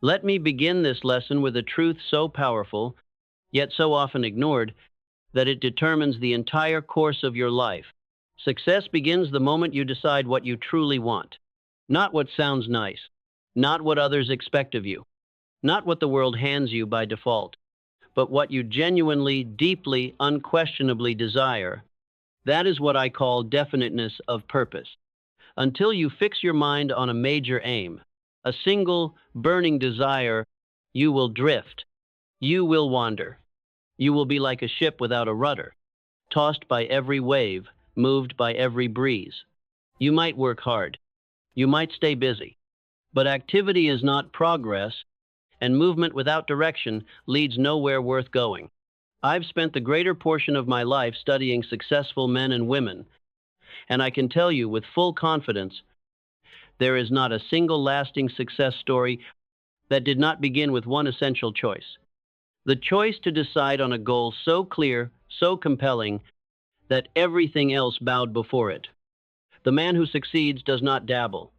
Let me begin this lesson with a truth so powerful, yet so often ignored, that it determines the entire course of your life. Success begins the moment you decide what you truly want. Not what sounds nice, not what others expect of you, not what the world hands you by default, but what you genuinely, deeply, unquestionably desire. That is what I call definiteness of purpose. Until you fix your mind on a major aim, a single burning desire, you will drift. You will wander. You will be like a ship without a rudder, tossed by every wave, moved by every breeze. You might work hard. You might stay busy. But activity is not progress, and movement without direction leads nowhere worth going. I've spent the greater portion of my life studying successful men and women, and I can tell you with full confidence, there is not a single lasting success story that did not begin with one essential choice. The choice to decide on a goal so clear, so compelling, that everything else bowed before it. The man who succeeds does not dabble.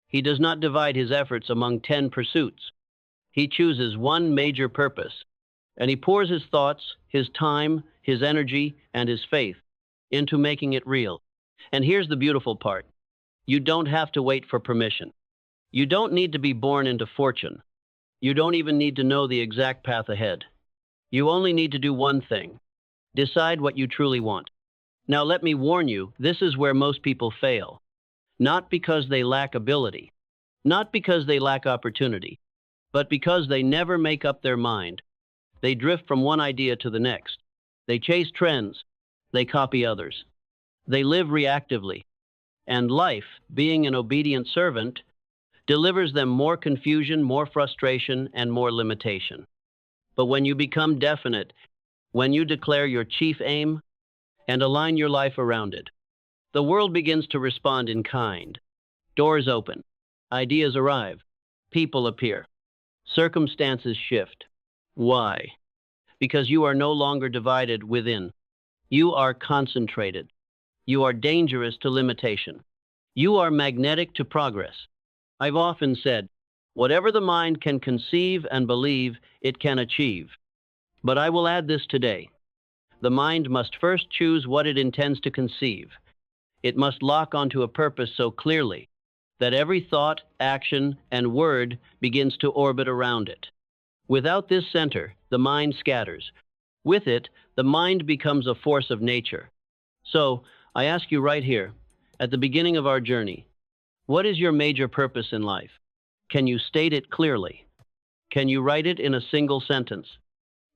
He does not divide his efforts among 10 pursuits. He chooses one major purpose, and he pours his thoughts, his time, his energy, and his faith into making it real. And here's the beautiful part. You don't have to wait for permission. You don't need to be born into fortune. You don't even need to know the exact path ahead. You only need to do one thing. Decide what you truly want. Now let me warn you, this is where most people fail. Not because they lack ability, not because they lack opportunity, but because they never make up their mind. They drift from one idea to the next. They chase trends. They copy others. They live reactively. And life, being an obedient servant, delivers them more confusion, more frustration, and more limitation. But when you become definite, when you declare your chief aim and align your life around it, the world begins to respond in kind. Doors open. Ideas arrive. People appear. Circumstances shift. Why? Because you are no longer divided within. You are concentrated. You are dangerous to limitation. You are magnetic to progress. I've often said, whatever the mind can conceive and believe, it can achieve. But I will add this today. The mind must first choose what it intends to conceive. It must lock onto a purpose so clearly that every thought, action, and word begins to orbit around it. Without this center, the mind scatters. With it, the mind becomes a force of nature. So, I ask you right here, at the beginning of our journey, what is your major purpose in life? Can you state it clearly? Can you write it in a single sentence?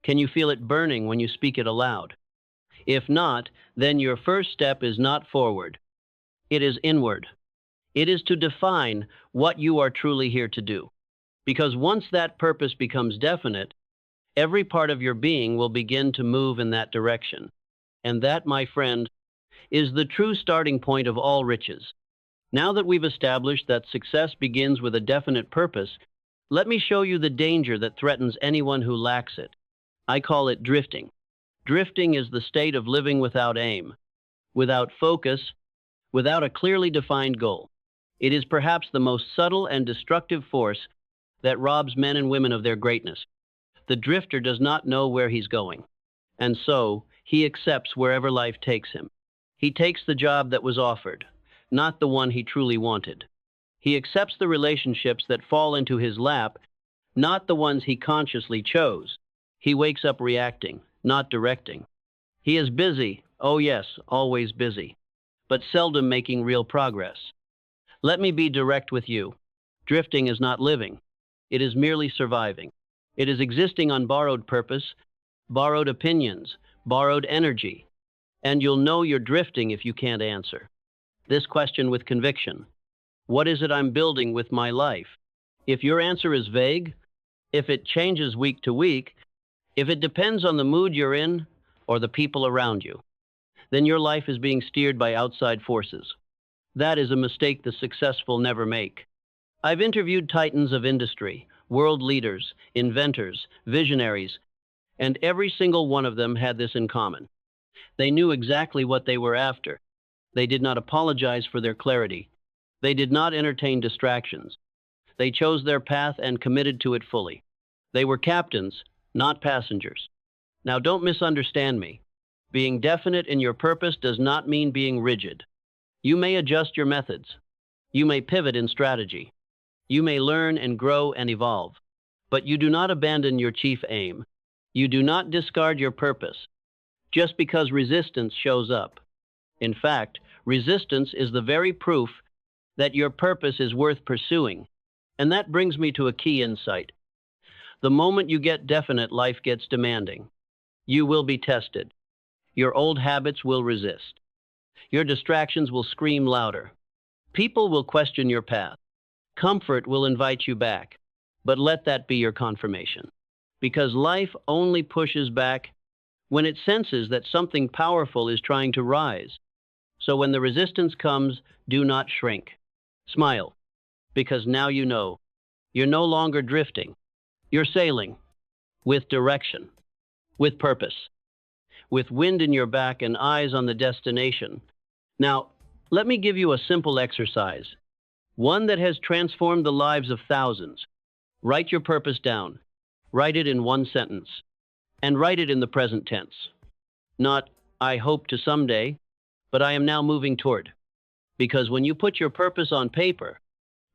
Can you feel it burning when you speak it aloud? If not, then your first step is not forward. It is inward. It is to define what you are truly here to do. Because once that purpose becomes definite, every part of your being will begin to move in that direction. And that, my friend, is the true starting point of all riches. Now that we've established that success begins with a definite purpose, let me show you the danger that threatens anyone who lacks it. I call it drifting. Drifting is the state of living without aim, without focus, without a clearly defined goal. It is perhaps the most subtle and destructive force that robs men and women of their greatness. The drifter does not know where he's going, and so he accepts wherever life takes him. He takes the job that was offered, not the one he truly wanted. He accepts the relationships that fall into his lap, not the ones he consciously chose. He wakes up reacting, not directing. He is busy, oh yes, always busy, but seldom making real progress. Let me be direct with you. Drifting is not living. It is merely surviving. It is existing on borrowed purpose, borrowed opinions, borrowed energy. And you'll know you're drifting if you can't answer this question with conviction. What is it I'm building with my life? If your answer is vague, if it changes week to week, if it depends on the mood you're in or the people around you, then your life is being steered by outside forces. That is a mistake the successful never make. I've interviewed titans of industry, world leaders, inventors, visionaries, and every single one of them had this in common. They knew exactly what they were after. They did not apologize for their clarity. They did not entertain distractions. They chose their path and committed to it fully. They were captains, not passengers. Now, don't misunderstand me. Being definite in your purpose does not mean being rigid. You may adjust your methods. You may pivot in strategy. You may learn and grow and evolve. But you do not abandon your chief aim. You do not discard your purpose just because resistance shows up. In fact, resistance is the very proof that your purpose is worth pursuing. And that brings me to a key insight. The moment you get definite, life gets demanding. You will be tested. Your old habits will resist. Your distractions will scream louder. People will question your path. Comfort will invite you back. But let that be your confirmation. Because life only pushes back when it senses that something powerful is trying to rise. So when the resistance comes, do not shrink. Smile. Because now you know. You're no longer drifting. You're sailing. With direction. With purpose. With wind in your back and eyes on the destination. Now, let me give you a simple exercise. One that has transformed the lives of thousands. Write your purpose down. Write it in one sentence. And write it in the present tense. Not, I hope to someday, but I am now moving toward. Because when you put your purpose on paper,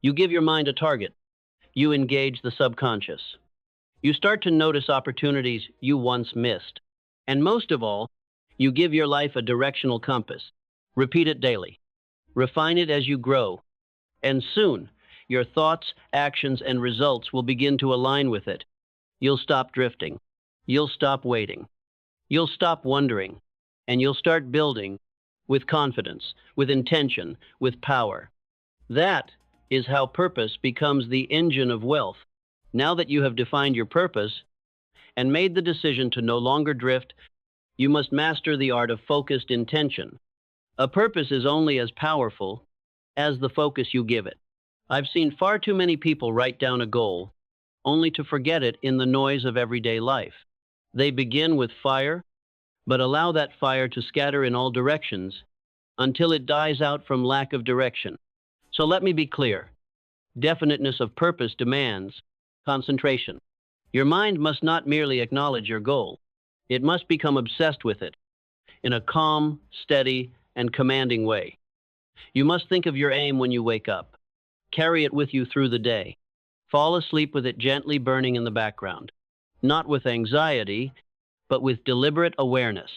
you give your mind a target. You engage the subconscious. You start to notice opportunities you once missed. And most of all, you give your life a directional compass. Repeat it daily. Refine it as you grow. And soon, your thoughts, actions, and results will begin to align with it. You'll stop drifting. You'll stop waiting. You'll stop wondering. And you'll start building with confidence, with intention, with power. That is how purpose becomes the engine of wealth. Now that you have defined your purpose and made the decision to no longer drift, you must master the art of focused intention. A purpose is only as powerful as the focus you give it. I've seen far too many people write down a goal only to forget it in the noise of everyday life. They begin with fire, but allow that fire to scatter in all directions until it dies out from lack of direction. So let me be clear. Definiteness of purpose demands concentration. Your mind must not merely acknowledge your goal. It must become obsessed with it in a calm, steady, and commanding way. You must think of your aim when you wake up. Carry it with you through the day. Fall asleep with it gently burning in the background. Not with anxiety, but with deliberate awareness.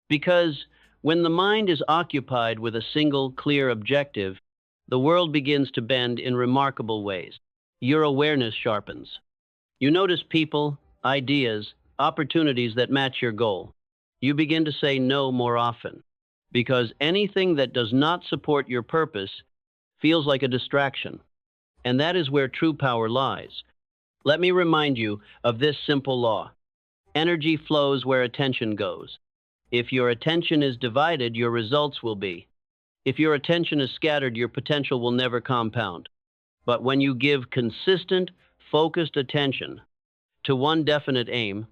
Because when the mind is occupied with a single, clear objective, the world begins to bend in remarkable ways. Your awareness sharpens. You notice people, ideas, opportunities that match your goal. You begin to say no more often, because anything that does not support your purpose feels like a distraction. And that is where true power lies. Let me remind you of this simple law. Energy flows where attention goes. If your attention is divided, your results will be. If your attention is scattered, your potential will never compound. But when you give consistent, focused attention to one definite aim,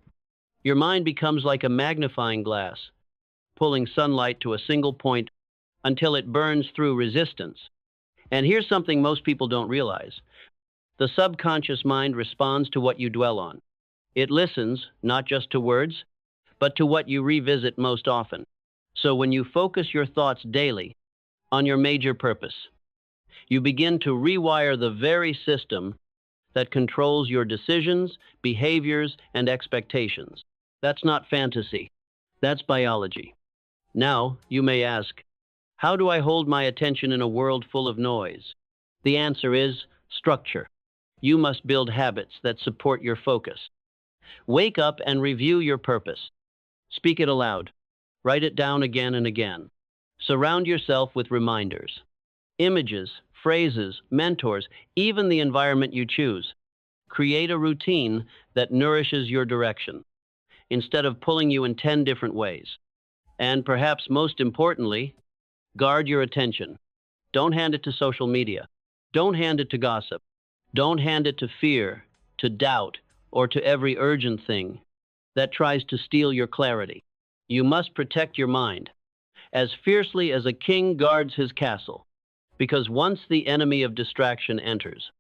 your mind becomes like a magnifying glass, pulling sunlight to a single point until it burns through resistance. And here's something most people don't realize. The subconscious mind responds to what you dwell on. It listens not just to words, but to what you revisit most often. So when you focus your thoughts daily on your major purpose, you begin to rewire the very system that controls your decisions, behaviors, and expectations. That's not fantasy. That's biology. Now, you may ask, how do I hold my attention in a world full of noise? The answer is structure. You must build habits that support your focus. Wake up and review your purpose. Speak it aloud. Write it down again and again. Surround yourself with reminders, images, phrases, mentors, even the environment you choose. Create a routine that nourishes your direction instead of pulling you in 10 different ways. And perhaps most importantly, guard your attention. Don't hand it to social media. Don't hand it to gossip. Don't hand it to fear, to doubt, or to every urgent thing that tries to steal your clarity. You must protect your mind as fiercely as a king guards his castle, because once the enemy of distraction enters,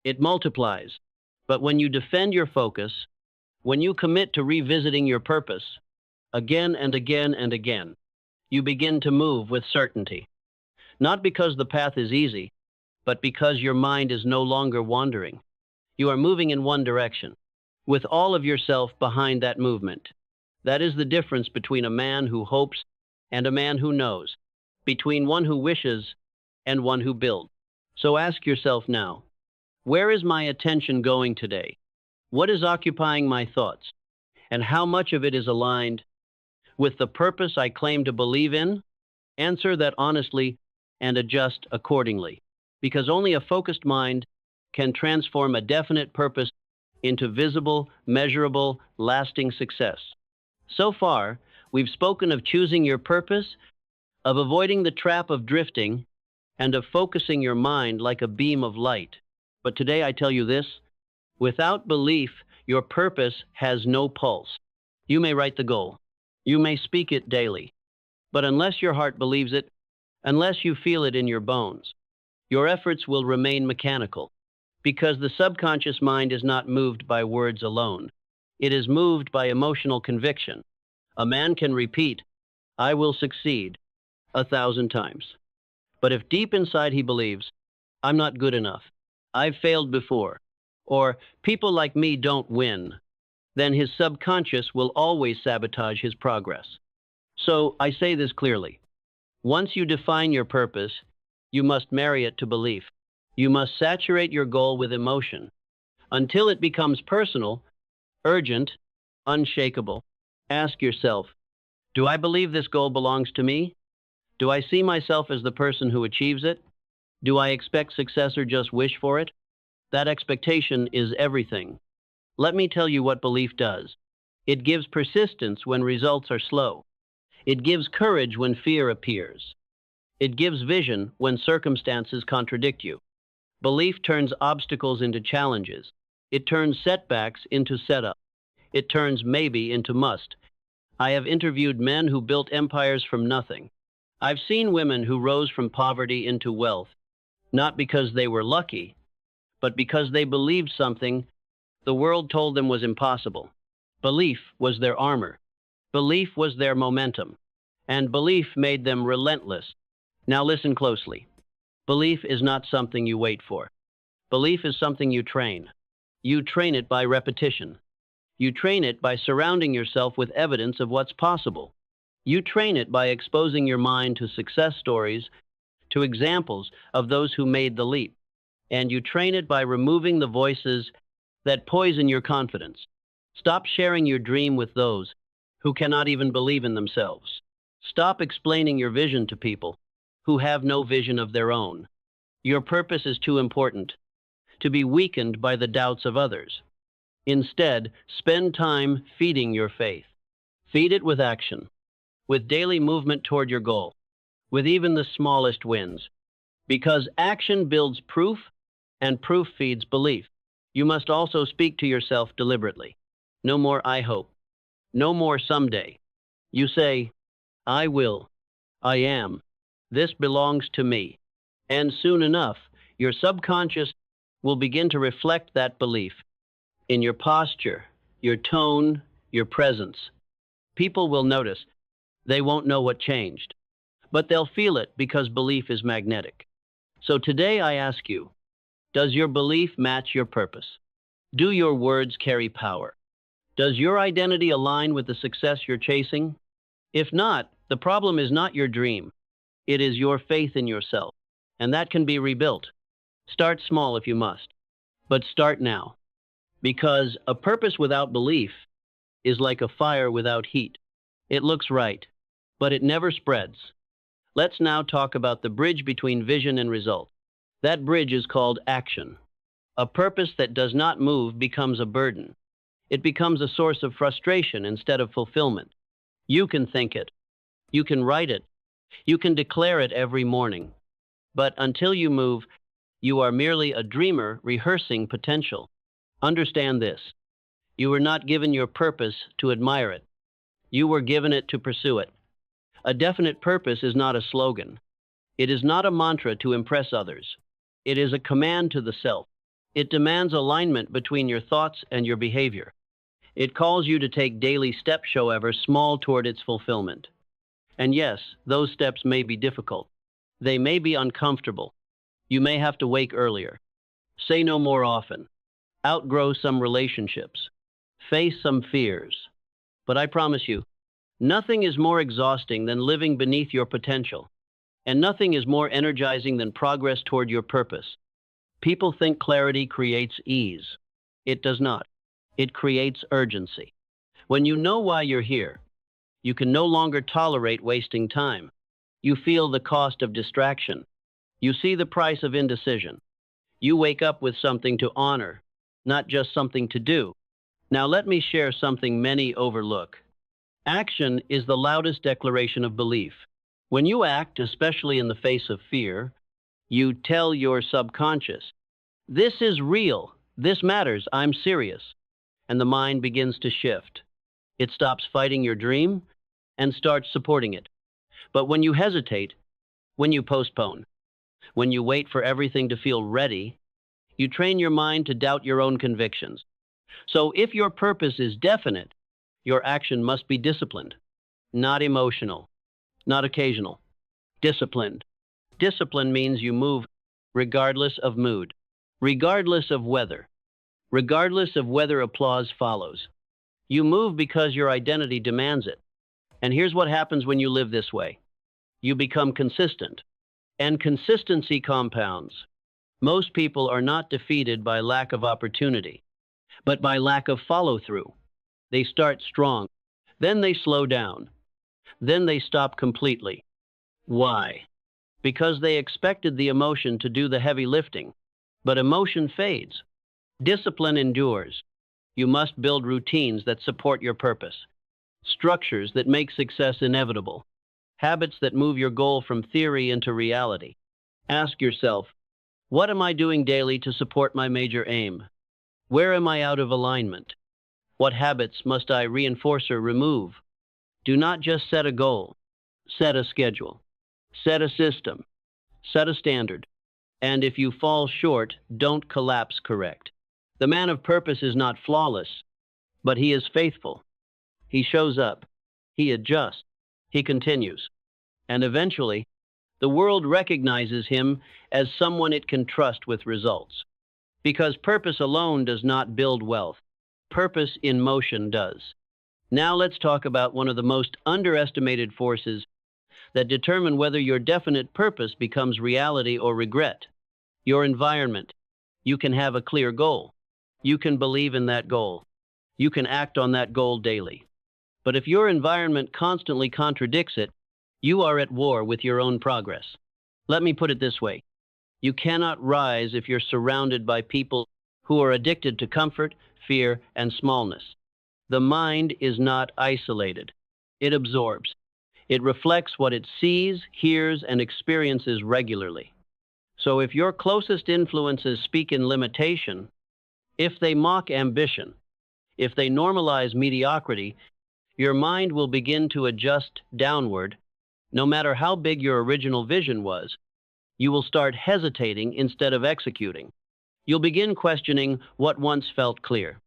It multiplies. But when you defend your focus, when you commit to revisiting your purpose again and again and again, you begin to move with certainty. Not because the path is easy, but because your mind is no longer wandering. You are moving in one direction, with all of yourself behind that movement. That is the difference between a man who hopes and a man who knows, between one who wishes and one who builds. So ask yourself now, where is my attention going today? What is occupying my thoughts? And how much of it is aligned with the purpose I claim to believe in? Answer that honestly and adjust accordingly, because only a focused mind can transform a definite purpose into visible, measurable, lasting success. So far, we've spoken of choosing your purpose, of avoiding the trap of drifting, and of focusing your mind like a beam of light. But today I tell you this, without belief, your purpose has no pulse. You may write the goal. You may speak it daily. But unless your heart believes it, unless you feel it in your bones, your efforts will remain mechanical. Because the subconscious mind is not moved by words alone. It is moved by emotional conviction. A man can repeat, "I will succeed," 1,000 times. But if deep inside he believes, "I'm not good enough, I've failed before," or "people like me don't win," then his subconscious will always sabotage his progress. So I say this clearly. Once you define your purpose, you must marry it to belief. You must saturate your goal with emotion until it becomes personal, urgent, unshakable. Ask yourself, do I believe this goal belongs to me? Do I see myself as the person who achieves it? Do I expect success or just wish for it? That expectation is everything. Let me tell you what belief does. It gives persistence when results are slow. It gives courage when fear appears. It gives vision when circumstances contradict you. Belief turns obstacles into challenges. It turns setbacks into setup. It turns maybe into must. I have interviewed men who built empires from nothing. I've seen women who rose from poverty into wealth, not because they were lucky, but because they believed something the world told them was impossible. Belief was their armor. Belief was their momentum. And belief made them relentless. Now listen closely. Belief is not something you wait for. Belief is something you train. You train it by repetition. You train it by surrounding yourself with evidence of what's possible. You train it by exposing your mind to success stories, to examples of those who made the leap. And you train it by removing the voices that poison your confidence. Stop sharing your dream with those who cannot even believe in themselves. Stop explaining your vision to people who have no vision of their own. Your purpose is too important to be weakened by the doubts of others. Instead, spend time feeding your faith. Feed it with action, with daily movement toward your goal, with even the smallest wins. Because action builds proof, and proof feeds belief. You must also speak to yourself deliberately. No more "I hope." No more "someday." You say, "I will. I am. This belongs to me." And soon enough, your subconscious will begin to reflect that belief in your posture, your tone, your presence. People will notice. They won't know what changed, but they'll feel it because belief is magnetic. So today I ask you, does your belief match your purpose? Do your words carry power? Does your identity align with the success you're chasing? If not, the problem is not your dream. It is your faith in yourself, and that can be rebuilt. Start small if you must, but start now. Because a purpose without belief is like a fire without heat. It looks right, but it never spreads. Let's now talk about the bridge between vision and result. That bridge is called action. A purpose that does not move becomes a burden. It becomes a source of frustration instead of fulfillment. You can think it. You can write it. You can declare it every morning. But until you move, you are merely a dreamer rehearsing potential. Understand this. You were not given your purpose to admire it. You were given it to pursue it. A definite purpose is not a slogan. It is not a mantra to impress others. It is a command to the self. It demands alignment between your thoughts and your behavior. It calls you to take daily steps, however small, toward its fulfillment. And yes, those steps may be difficult. They may be uncomfortable. You may have to wake earlier, say no more often, outgrow some relationships, face some fears. But I promise you, nothing is more exhausting than living beneath your potential, and nothing is more energizing than progress toward your purpose. People think clarity creates ease. It does not. It creates urgency. When you know why you're here, you can no longer tolerate wasting time. You feel the cost of distraction. You see the price of indecision. You wake up with something to honor, not just something to do. Now let me share something many overlook. Action is the loudest declaration of belief. When you act, especially in the face of fear, you tell your subconscious, "This is real, this matters, I'm serious." And the mind begins to shift. It stops fighting your dream and starts supporting it. But when you hesitate, when you postpone, when you wait for everything to feel ready, you train your mind to doubt your own convictions. So if your purpose is definite, your action must be disciplined, not emotional, not occasional, disciplined. Discipline means you move regardless of mood, regardless of weather, regardless of whether applause follows. You move because your identity demands it. And here's what happens when you live this way. You become consistent, and consistency compounds. Most people are not defeated by lack of opportunity, but by lack of follow-through. They start strong, then they slow down, then they stop completely. Why? Because they expected the emotion to do the heavy lifting, but emotion fades. Discipline endures. You must build routines that support your purpose, structures that make success inevitable, habits that move your goal from theory into reality. Ask yourself, what am I doing daily to support my major aim? Where am I out of alignment? What habits must I reinforce or remove? Do not just set a goal. Set a schedule. Set a system. Set a standard. And if you fall short, don't collapse. Correct. The man of purpose is not flawless, but he is faithful. He shows up. He adjusts. He continues. And eventually, the world recognizes him as someone it can trust with results. Because purpose alone does not build wealth. Purpose in motion does. Now let's talk about one of the most underestimated forces that determine whether your definite purpose becomes reality or regret. Your environment. You can have a clear goal. You can believe in that goal. You can act on that goal daily. But if your environment constantly contradicts it, you are at war with your own progress. Let me put it this way. You cannot rise if you're surrounded by people who are addicted to comfort, fear, and smallness. The mind is not isolated. It absorbs. It reflects what it sees, hears, and experiences regularly. So if your closest influences speak in limitation, if they mock ambition, if they normalize mediocrity, your mind will begin to adjust downward. No matter how big your original vision was, you will start hesitating instead of executing. You'll begin questioning what once felt clear.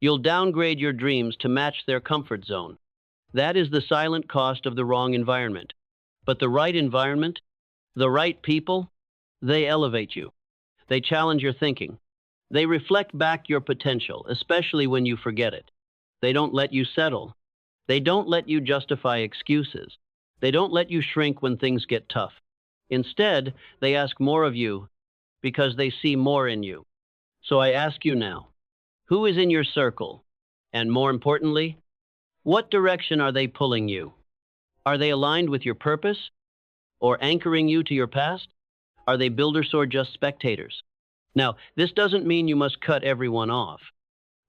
You'll downgrade your dreams to match their comfort zone. That is the silent cost of the wrong environment. But the right environment, the right people, they elevate you. They challenge your thinking. They reflect back your potential, especially when you forget it. They don't let you settle. They don't let you justify excuses. They don't let you shrink when things get tough. Instead, they ask more of you because they see more in you. So I ask you now, who is in your circle? And more importantly, what direction are they pulling you? Are they aligned with your purpose or anchoring you to your past? Are they builders or just spectators? Now, this doesn't mean you must cut everyone off,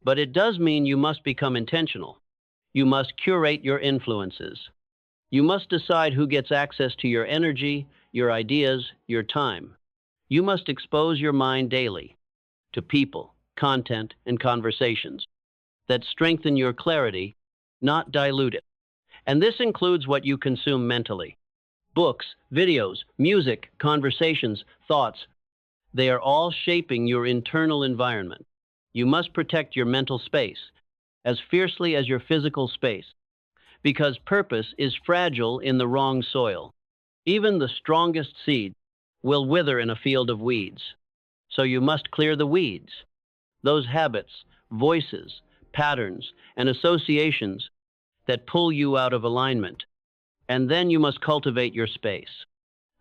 but it does mean you must become intentional. You must curate your influences. You must decide who gets access to your energy, your ideas, your time. You must expose your mind daily to people, content, and conversations that strengthen your clarity, not dilute it. And this includes what you consume mentally. Books, videos, music, conversations, thoughts. They are all shaping your internal environment. You must protect your mental space as fiercely as your physical space, because purpose is fragile in the wrong soil. Even the strongest seed will wither in a field of weeds. So you must clear the weeds, those habits, voices, patterns, and associations that pull you out of alignment. And then you must cultivate your space.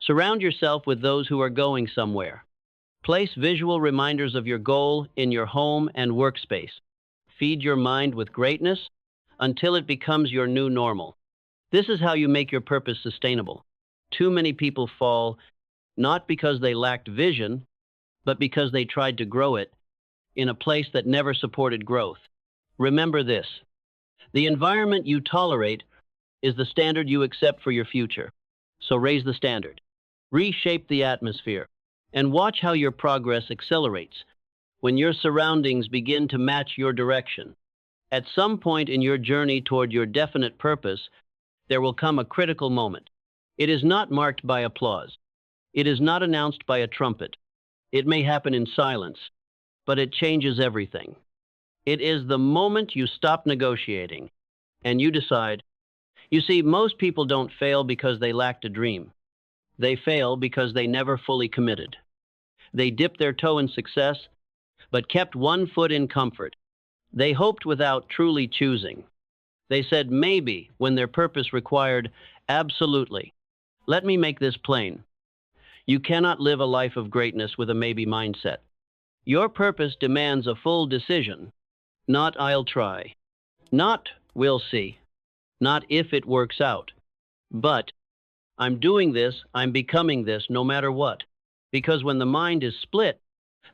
Surround yourself with those who are going somewhere. Place visual reminders of your goal in your home and workspace. Feed your mind with greatness until it becomes your new normal. This is how you make your purpose sustainable. Too many people fall not because they lacked vision, but because they tried to grow it in a place that never supported growth. Remember this: the environment you tolerate is the standard you accept for your future. So raise the standard, reshape the atmosphere, and watch how your progress accelerates when your surroundings begin to match your direction. At some point in your journey toward your definite purpose, there will come a critical moment. It is not marked by applause. It is not announced by a trumpet. It may happen in silence, but it changes everything. It is the moment you stop negotiating and you decide. You see, most people don't fail because they lacked a dream. They fail because they never fully committed. They dipped their toe in success, but kept one foot in comfort. They hoped without truly choosing. They said maybe when their purpose required absolutely. Let me make this plain. You cannot live a life of greatness with a maybe mindset. Your purpose demands a full decision, not I'll try, not we'll see, not if it works out, but I'm doing this, I'm becoming this no matter what. Because when the mind is split,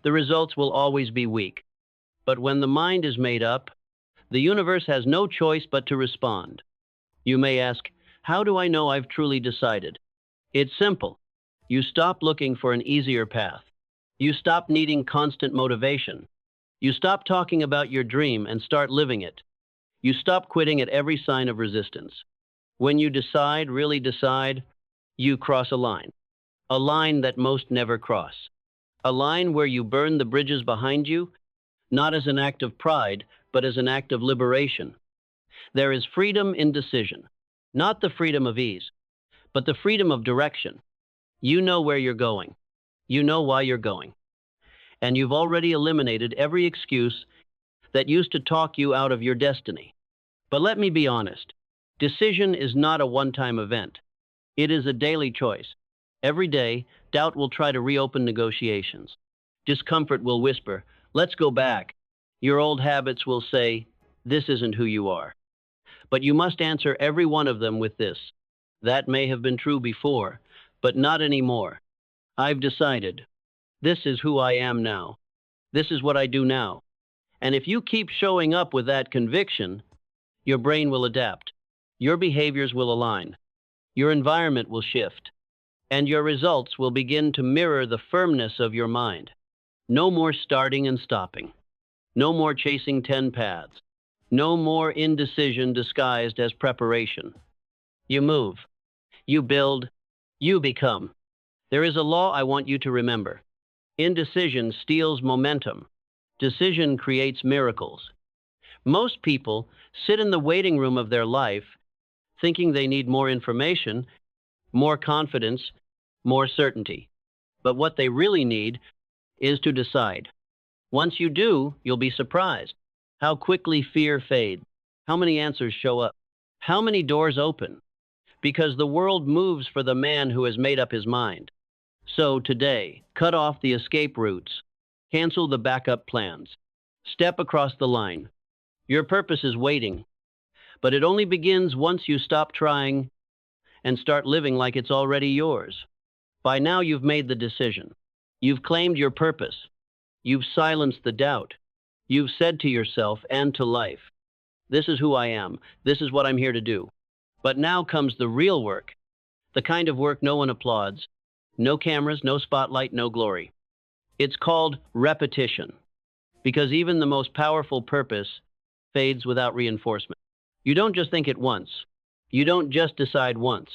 the results will always be weak. But when the mind is made up, the universe has no choice but to respond. You may ask, how do I know I've truly decided? It's simple. You stop looking for an easier path. You stop needing constant motivation. You stop talking about your dream and start living it. You stop quitting at every sign of resistance. When you decide, really decide, you cross a line that most never cross. A line where you burn the bridges behind you, not as an act of pride, but as an act of liberation. There is freedom in decision, not the freedom of ease, but the freedom of direction. You know where you're going. You know why you're going. And you've already eliminated every excuse that used to talk you out of your destiny. But let me be honest. Decision is not a one-time event. It is a daily choice. Every day, doubt will try to reopen negotiations. Discomfort will whisper, let's go back. Your old habits will say, this isn't who you are. But you must answer every one of them with this. That may have been true before, but not anymore. I've decided. This is who I am now. This is what I do now. And if you keep showing up with that conviction, your brain will adapt. Your behaviors will align. Your environment will shift. And your results will begin to mirror the firmness of your mind. No more starting and stopping. No more chasing 10 paths. No more indecision disguised as preparation. You move. You build. You become. There is a law I want you to remember. Indecision steals momentum. Decision creates miracles. Most people sit in the waiting room of their life thinking they need more information, more confidence, more certainty. But what they really need is to decide. Once you do, you'll be surprised how quickly fear fades, how many answers show up, how many doors open, because the world moves for the man who has made up his mind. So today, cut off the escape routes, cancel the backup plans, step across the line. Your purpose is waiting, but it only begins once you stop trying and start living like it's already yours. By now, you've made the decision. You've claimed your purpose. You've silenced the doubt. You've said to yourself and to life, this is who I am. This is what I'm here to do. But now comes the real work, the kind of work no one applauds. No cameras, no spotlight, no glory. It's called repetition, because even the most powerful purpose fades without reinforcement. You don't just think it once. You don't just decide once.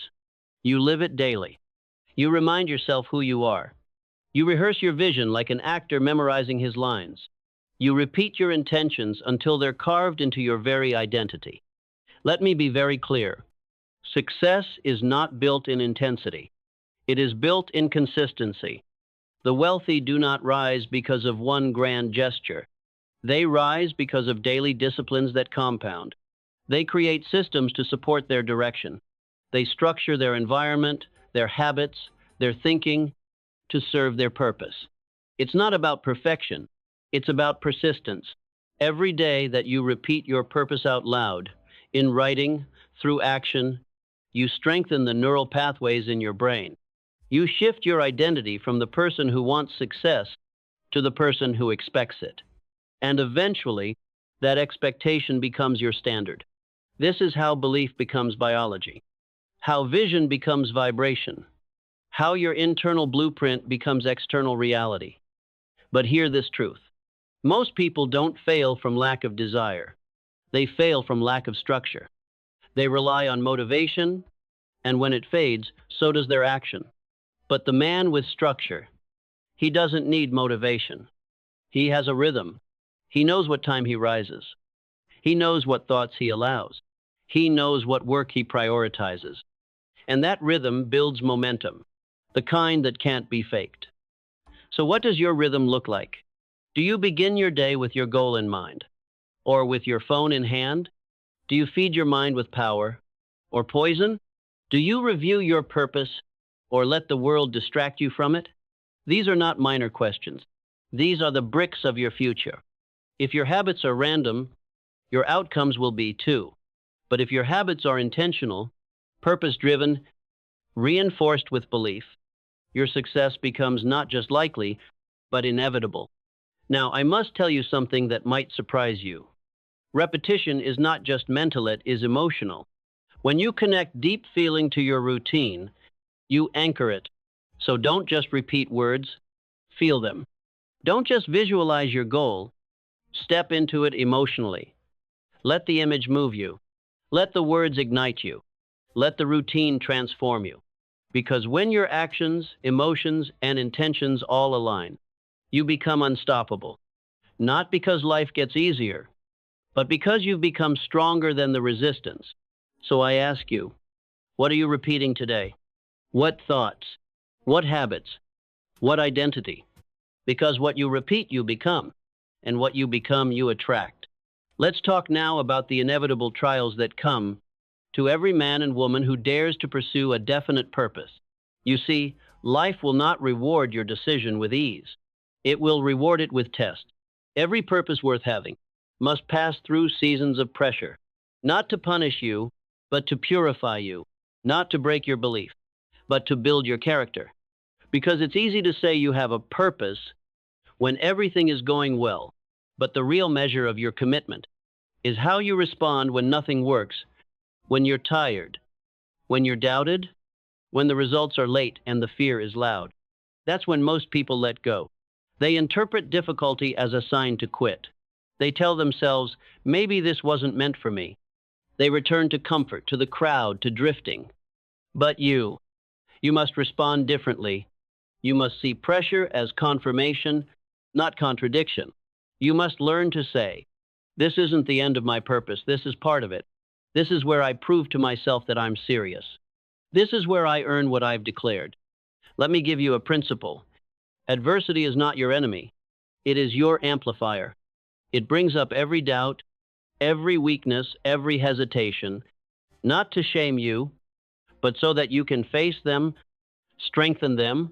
You live it daily. You remind yourself who you are. You rehearse your vision like an actor memorizing his lines. You repeat your intentions until they're carved into your very identity. Let me be very clear. Success is not built in intensity. It is built in consistency. The wealthy do not rise because of one grand gesture. They rise because of daily disciplines that compound. They create systems to support their direction. They structure their environment, their habits, their thinking to serve their purpose. It's not about perfection. It's about persistence. Every day that you repeat your purpose out loud, in writing, through action, you strengthen the neural pathways in your brain. You shift your identity from the person who wants success to the person who expects it. And eventually, that expectation becomes your standard. This is how belief becomes biology, how vision becomes vibration, how your internal blueprint becomes external reality. But hear this truth. Most people don't fail from lack of desire. They fail from lack of structure. They rely on motivation, and when it fades, so does their action. But the man with structure, he doesn't need motivation. He has a rhythm. He knows what time he rises. He knows what thoughts he allows. He knows what work he prioritizes. And that rhythm builds momentum, the kind that can't be faked. So what does your rhythm look like? Do you begin your day with your goal in mind? Or with your phone in hand? Do you feed your mind with power or poison? Do you review your purpose or let the world distract you from it? These are not minor questions. These are the bricks of your future. If your habits are random, your outcomes will be too. But if your habits are intentional, purpose-driven, reinforced with belief, your success becomes not just likely, but inevitable. Now, I must tell you something that might surprise you. Repetition is not just mental, it is emotional. When you connect deep feeling to your routine, you anchor it. So don't just repeat words, feel them. Don't just visualize your goal, step into it emotionally. Let the image move you. Let the words ignite you. Let the routine transform you. Because when your actions, emotions, and intentions all align, you become unstoppable. Not because life gets easier, but because you've become stronger than the resistance. So I ask you, what are you repeating today? What thoughts? What habits? What identity? Because what you repeat, you become. And what you become, you attract. Let's talk now about the inevitable trials that come to every man and woman who dares to pursue a definite purpose. You see, life will not reward your decision with ease. It will reward it with tests. Every purpose worth having must pass through seasons of pressure, not to punish you, but to purify you, not to break your belief, but to build your character. Because it's easy to say you have a purpose when everything is going well, but the real measure of your commitment is how you respond when nothing works, when you're tired, when you're doubted, when the results are late and the fear is loud. That's when most people let go. They interpret difficulty as a sign to quit. They tell themselves, maybe this wasn't meant for me. They return to comfort, to the crowd, to drifting. But you must respond differently. You must see pressure as confirmation, not contradiction. You must learn to say, this isn't the end of my purpose, this is part of it. This is where I prove to myself that I'm serious. This is where I earn what I've declared. Let me give you a principle. Adversity is not your enemy. It is your amplifier. It brings up every doubt, every weakness, every hesitation, not to shame you, but so that you can face them, strengthen them,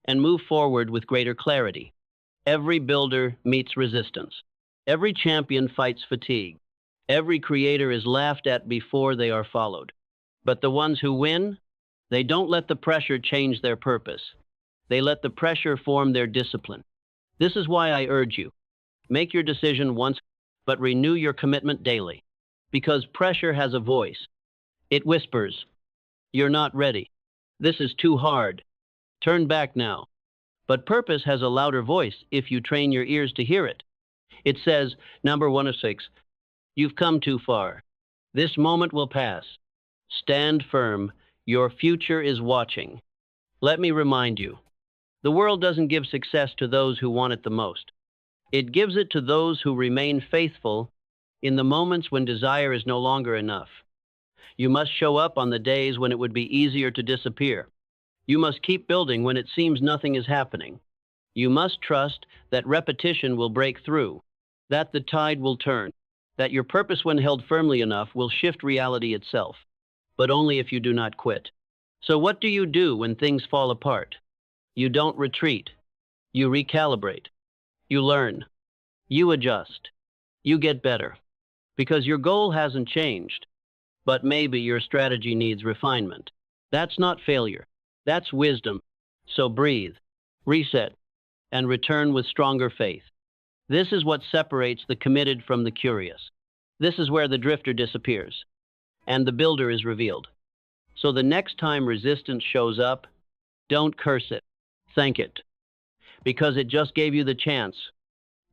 and move forward with greater clarity. Every builder meets resistance. Every champion fights fatigue. Every creator is laughed at before they are followed. But the ones who win, they don't let the pressure change their purpose. They let the pressure form their discipline. This is why I urge you, make your decision once, but renew your commitment daily. Because pressure has a voice. It whispers, you're not ready. This is too hard. Turn back now. But purpose has a louder voice if you train your ears to hear it. It says, number 106, you've come too far. This moment will pass. Stand firm. Your future is watching. Let me remind you, The world doesn't give success to those who want it the most. It gives it to those who remain faithful in the moments when desire is no longer enough. You must show up on the days when it would be easier to disappear. You must keep building when it seems nothing is happening. You must trust that repetition will break through, that the tide will turn, that your purpose, when held firmly enough, will shift reality itself, but only if you do not quit. So what do you do when things fall apart? You don't retreat. You recalibrate. You learn. You adjust. You get better. Because your goal hasn't changed, but maybe your strategy needs refinement. That's not failure. That's wisdom. So breathe, reset, and return with stronger faith. This is what separates the committed from the curious. This is where the drifter disappears, and the builder is revealed. So the next time resistance shows up, don't curse it. Thank it. Because it just gave you the chance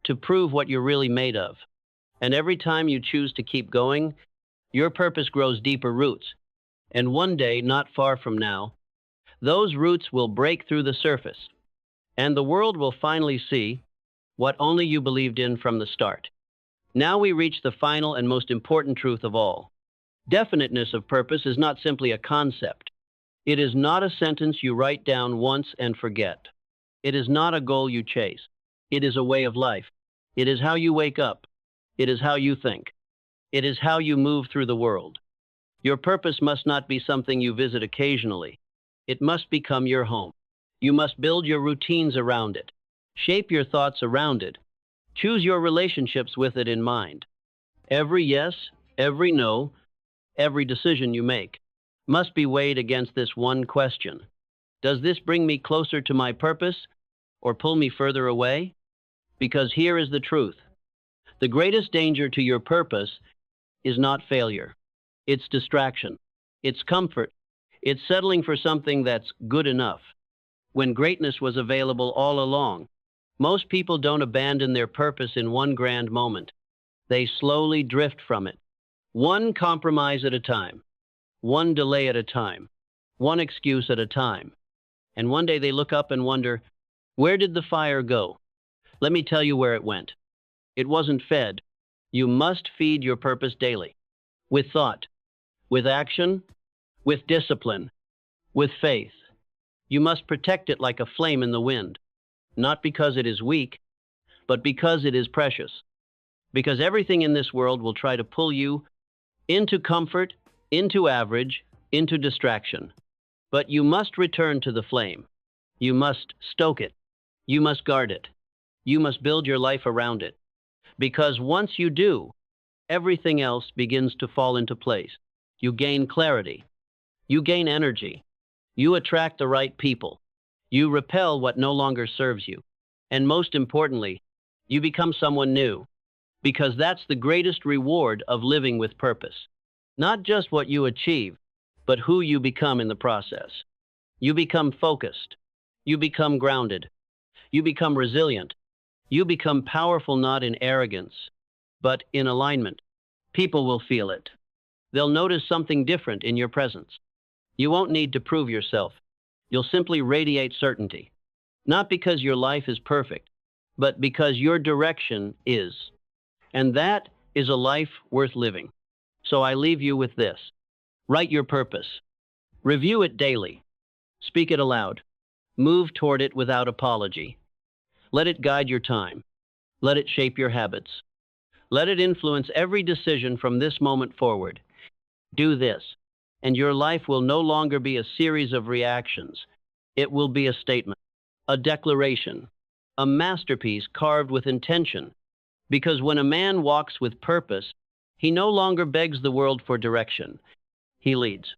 to prove what you're really made of. And every time you choose to keep going, your purpose grows deeper roots. And one day, not far from now, those roots will break through the surface, and the world will finally see what only you believed in from the start. Now we reach the final and most important truth of all. Definiteness of purpose is not simply a concept. It is not a sentence you write down once and forget. It is not a goal you chase. It is a way of life. It is how you wake up. It is how you think. It is how you move through the world. Your purpose must not be something you visit occasionally. It must become your home. You must build your routines around it. Shape your thoughts around it. Choose your relationships with it in mind. Every yes, every no, every decision you make must be weighed against this one question. Does this bring me closer to my purpose or pull me further away? Because here is the truth. The greatest danger to your purpose is not failure. It's distraction. It's comfort. It's settling for something that's good enough, when greatness was available all along. Most people don't abandon their purpose in one grand moment. They slowly drift from it, one compromise at a time, one delay at a time, one excuse at a time. And one day they look up and wonder, where did the fire go? Let me tell you where it went. It wasn't fed. You must feed your purpose daily, with thought, with action, with discipline, with faith. You must protect it like a flame in the wind, not because it is weak, but because it is precious. Because everything in this world will try to pull you into comfort, into average, into distraction. But you must return to the flame. You must stoke it. You must guard it. You must build your life around it. Because once you do, everything else begins to fall into place. You gain clarity. You gain energy. You attract the right people. You repel what no longer serves you. And most importantly, you become someone new. Because that's the greatest reward of living with purpose. Not just what you achieve, but who you become in the process. You become focused. You become grounded. You become resilient. You become powerful not in arrogance, but in alignment. People will feel it. They'll notice something different in your presence. You won't need to prove yourself. You'll simply radiate certainty. Not because your life is perfect, but because your direction is. And that is a life worth living. So I leave you with this. Write your purpose. Review it daily. Speak it aloud. Move toward it without apology. Let it guide your time. Let it shape your habits. Let it influence every decision from this moment forward. Do this, and your life will no longer be a series of reactions. It will be a statement, a declaration, a masterpiece carved with intention. Because when a man walks with purpose, he no longer begs the world for direction. He leads.